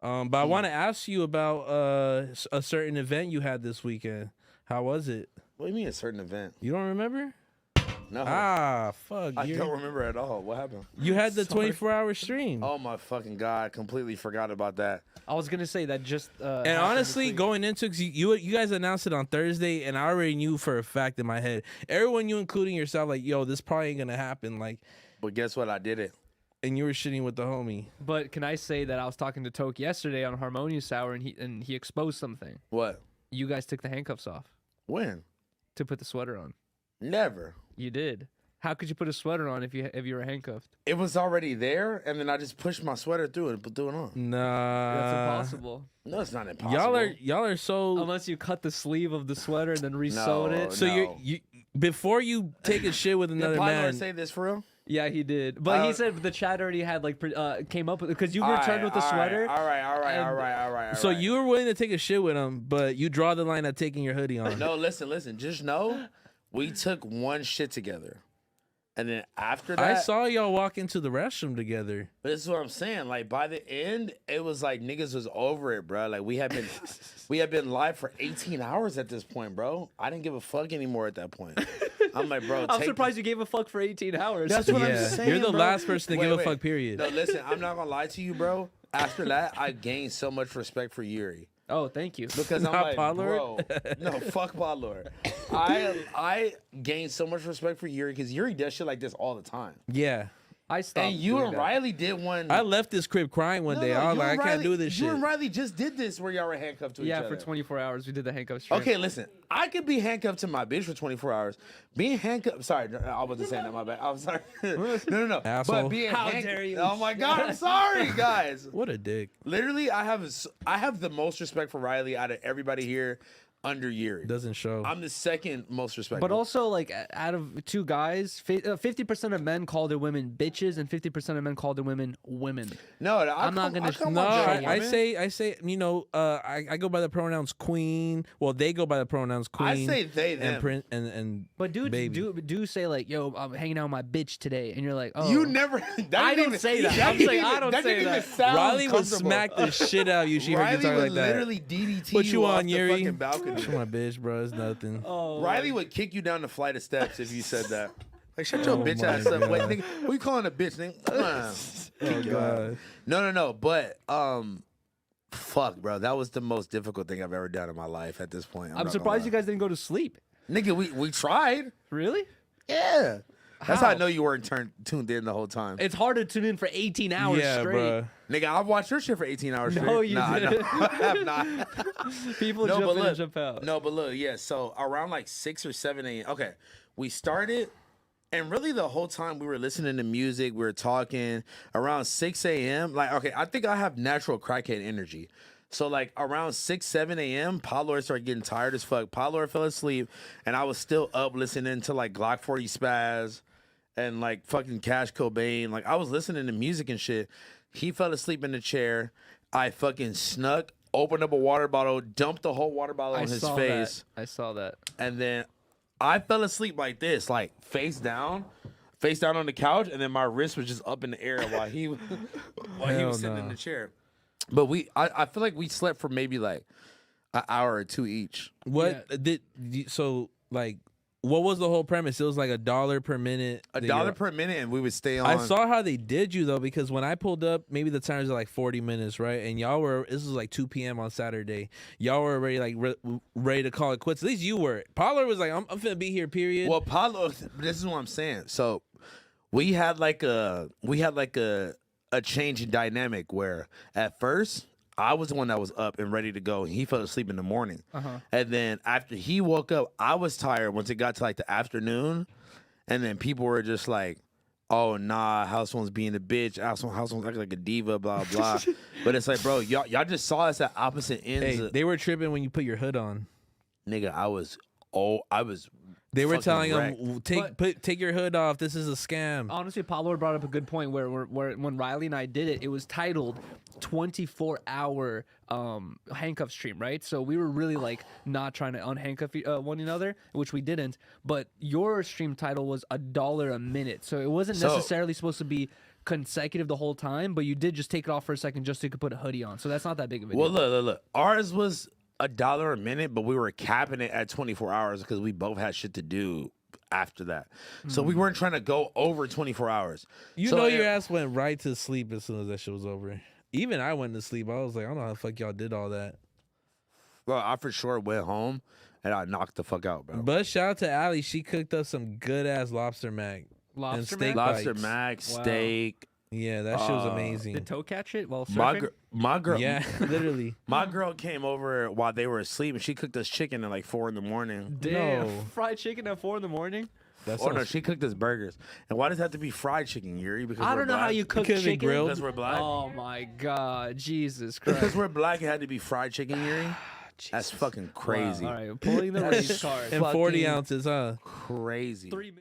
But I want to ask you about a certain event you had this weekend. How was it? What do you mean a certain event? You don't remember? No. Ah, fuck. I don't remember at all. What happened? You had the 24-hour stream. Oh my fucking god! I completely forgot about that. I was gonna say that just. And honestly, going into it, 'cause you guys announced it on Thursday, and I already knew for a fact in my head, everyone, you including yourself, like, yo, this probably ain't gonna happen. Like, But guess what? I did it. and you were shitting with the homie. But can I say that I was talking to Toke yesterday on Harmonious Hour, and he exposed something. What? You guys took the handcuffs off When? to put the sweater on. Never. You did. How could you put a sweater on if you were handcuffed? It was already there, and then I just pushed my sweater through it and threw it on. Nah, That's impossible. No, it's not impossible. Y'all are so. Unless you cut the sleeve of the sweater and then re-sewed it. So No. you before you take a shit with Did another Potlord man. say this for real? Yeah, he did. But he said the chat already had like came up with because you returned with the sweater. All right. So you were willing to take a shit with him, but you draw the line at taking your hoodie on. No, listen. Just know, we took one shit together, and then after that, I saw y'all walk into the restroom together. But this is what I'm saying. Like by the end, it was like niggas was over it, bro. Like we had been live for 18 hours at this point, bro. I didn't give a fuck anymore at that point. I'm like, bro. I'm surprised you gave a fuck for 18 hours. That's what I'm saying. You're the bro. last person to give a Wait. fuck. Period. No, listen. I'm not gonna lie to you, bro. After that, I gained so much respect for Yuri. Oh, thank you. Because I'm Not like, Potlord? bro, no, fuck Potlord. I gained so much respect for Yuri because Yuri does shit like this all the time. Yeah. I stopped. And you doing and that. Riley did one. I left this crib crying one day. I was you like, and I can't Riley- do this You shit. and Riley just did this where y'all were handcuffed to each Yeah, other. for 24 hours we did the handcuff stream. Okay, listen. I could be handcuffed to my bitch for 24 hours. Being handcuffed. Sorry, I wasn't saying that. My bad. I'm sorry. No. Asshole. But being How dare you. Oh my god. I'm sorry, guys. What a dick. Literally, I have the most respect for Riley out of everybody here under Yuri. Doesn't show. I'm the second most respectful. But also, like, out of two guys, 50% of men call their women bitches, and 50% of men call their women women. no, I'm not gonna- No, I I say, you know, I go by the pronouns queen. Well, they go by the pronouns queen. I say they them. and print and But dudes baby. do say, like, yo, I'm hanging out with my bitch today. And you're like, oh. You never. That I didn't don't even, say that. that I'm didn't saying even- I don't that say didn't even that. sound Riley would comfortable. smack the shit out of you. She heard you Riley talking would like that. literally DDT What you off on, the Yuri? fucking balcony. Come on, bitch, bro. It's nothing. Oh, Riley would kick you down the flight of steps if you said that. Like, shut your Oh bitch my ass up. Wait, God. nigga, who you calling a bitch, nigga? Oh god. No. But, fuck, bro. That was the most difficult thing I've ever done in my life at this point. I'm surprised you guys didn't go to sleep. Nigga, we tried. Really? Yeah. That's how I How? know you weren't tuned in the whole time. It's hard to tune in for 18 hours Yeah, straight. bro. Nigga, I've watched your shit for 18 hours straight. No, you nah, didn't. No, I have not. People No, jump but in look, and jump out. No, but look, yeah. So around like 6 or 7 a.m. Okay, we started, and really the whole time we were listening to music, we were talking. Around 6 a.m. Like, okay, I think I have natural crackhead energy. So like around 6, 7 a.m., Potlord started getting tired as fuck. Potlord fell asleep, and I was still up listening to like Glock 40 Spaz and like fucking Cash Cobain. Like I was listening to music and shit. He fell asleep in the chair. I fucking snuck, opened up a water bottle, dumped the whole water bottle I on his saw face, that. I saw that. and then I fell asleep like this, like face down on the couch, and then my wrist was just up in the air while he was Hell sitting in no. the chair. But I feel like we slept for maybe like an hour or two each. What so like? What was the whole premise? It was like $1 per minute. $1 per minute, and we would stay on. I saw how they did you though, because when I pulled up, maybe the times are like 40 minutes, right? And y'all were. This was like 2 p.m. on Saturday. Y'all were already like ready to call it quits. At least you were. Pollard was like, I'm finna be here. Period. Well, Paulo, this is what I'm saying. So we had like a change in dynamic where at first I was the one that was up and ready to go. He fell asleep in the morning. And then after he woke up, I was tired once it got to like the afternoon. And then people were just like, oh, nah, HousePhone's being a bitch. HousePhone's acting like a diva, blah, blah. But it's like, bro, y'all just saw us at opposite ends. hey, they were tripping when you put your hood on. Nigga, I was They were fucking telling wrecked. him, take your hood off. This is a scam. Honestly, Potlord brought up a good point where when Riley and I did it, it was titled 24-hour handcuff stream, right? So we were really like not trying to unhandcuff one another, which we didn't. But your stream title was $1 a minute, so it wasn't necessarily supposed to be consecutive the whole time, but you did just take it off for a second just so you could put a hoodie on. So that's not that big of a deal. Well, look. Ours was $1 a minute, but we were capping it at 24 hours because we both had shit to do after that. So we weren't trying to go over 24 hours. You So know your ass went right to sleep as soon as that shit was over. Even I went to sleep. I was like, I don't know how the fuck y'all did all that. Well, I for sure went home and I knocked the fuck out, bro. But shout out to Allie. She cooked up some good ass lobster mac. Lobster steak mac? Lobster bites. mac, Wow. steak. Yeah, that shit was amazing. Did Toe catch it while My, surfing? my girl, Yeah, literally. my girl came over while they were asleep and she cooked us chicken at like 4 in the morning. Damn, No. fried chicken at 4 in the morning. That's Oh no, she cooked us burgers. And why does it have to be fried chicken, Yuri? Because I we're don't know how black? you cook Because they chicken. grilled. Because we're black. Oh my God, Jesus Because Christ! we're black, it had to be fried chicken, Yuri. That's fucking crazy. Wow. All right, pulling the race card. and 40 fucking ounces, huh? Crazy. 3 minutes.